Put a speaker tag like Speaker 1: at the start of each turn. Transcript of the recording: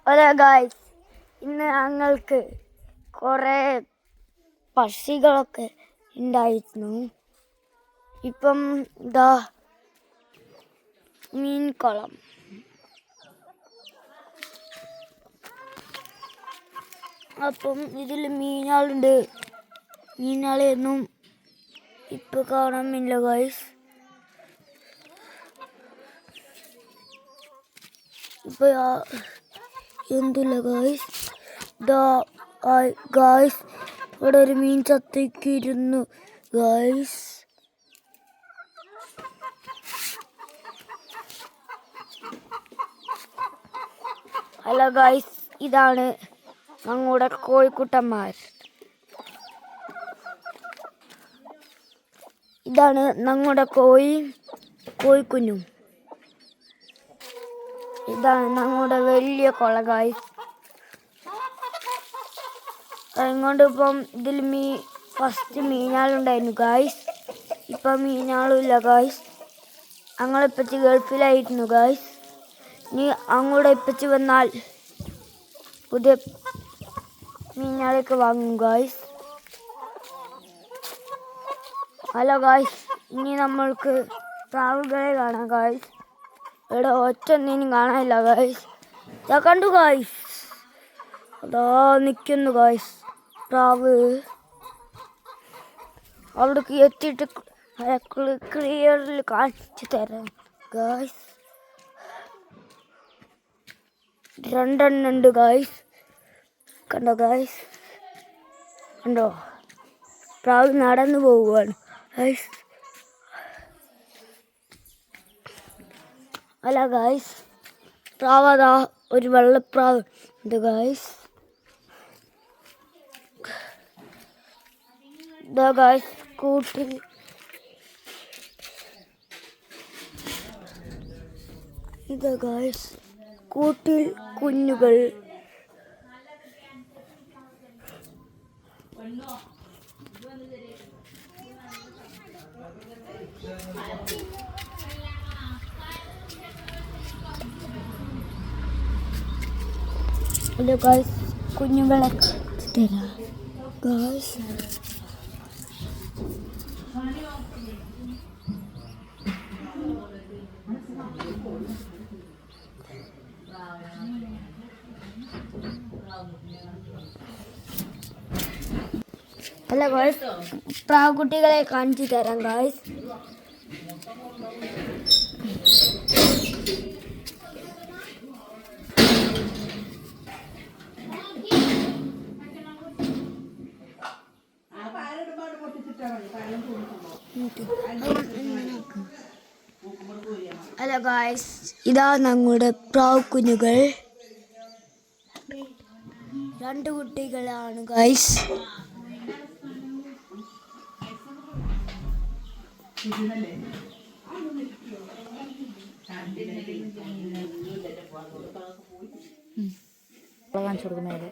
Speaker 1: Hello guys, ഇന്ന് ഞങ്ങൾക്ക് കുറേ പക്ഷികളൊക്കെ ഉണ്ടായിരുന്നു. ഇപ്പം ഇതാ മീൻകുളം. അപ്പം ഇതിൽ മീനുകളുണ്ട്. മീനുകളെയൊന്നും ഇപ്പം കാണാനില്ല ഗായ്സ്. ഇപ്പം എന്തില്ല ഗായ്സ്. ഗായ്സ് ഇവിടെ ഒരു മീൻ ചത്തിക്കിരുന്നു ഗായ്സ്. ഹലോ ഗായ്സ്, ഇതാണ് ഞങ്ങളുടെ കോഴിക്കുട്ടന്മാർ. ഇതാണ് ഞങ്ങളുടെ കോഴിക്കുഞ്ഞും. ഇതാണ് ഞങ്ങളുടെ വലിയ കുള ഗായ്സ്. അതുകൊണ്ട് ഇപ്പം ഇതിൽ ഫസ്റ്റ് മീനാളുണ്ടായിരുന്നു ഗായ്സ്. ഇപ്പം മീനാളില്ല ഗായ്സ്. ഞങ്ങളിപ്പച്ചി ഗൾഫിലായിരുന്നു ഗായ്സ്. ഇനി അങ്ങോട്ട് ഇപ്പച്ചി വന്നാൽ പുതിയ മീനാളൊക്കെ വാങ്ങും ഗായ്സ്. ഹലോ ഗായ്സ്, ഇനി നമ്മൾക്ക് പ്രാവുകളെ കാണാം ഗായ്സ്. ഇവിടെ ഒറ്റൊന്നിനും കാണാനില്ല ഗായ്സ്. ഞാൻ കണ്ടു ഗായ്സ്, അതാ നിൽക്കുന്നു ഗായ്സ് പ്രാവ്. അവിടേക്ക് എത്തിയിട്ട് ക്ലിയറിൽ കാണിച്ചു തരാം ഗായ്സ്. രണ്ടെണ്ണം ഉണ്ട് ഗായ്സ്. കണ്ടോ ഗായ്സ്, കണ്ടോ? പ്രാവ് നടന്നു പോവുകയാണ് ഗായ്സ്. അല്ല ഗായ്സ്, പ്രാവതാ ഒരു വെള്ളപ്രാവ് ഉണ്ട് ഗായ്സ്. ഇതാ ഗായ്സ് കൂട്ടിൽ. ഇതാ ഗായ്സ് കൂട്ടിൽ കുഞ്ഞുകൾ. ഹലോ ഗായ്സ്, കുഞ്ഞുങ്ങളെ തരാം ഗായ്സ്. ഹലോ ഗായ്സ്, പ്രാവുകുട്ടികളെ കാണിച്ചു തരാം ഗായ്സ്. ഹലോ ഗായ്സ്, ഇതാ ഞങ്ങളുടെ പ്രാവ് കുഞ്ഞുകൾ. 2 കുട്ടികളാണ് ഗായ്സ്. കാണിച്ചു കൊടുക്കുന്നേ.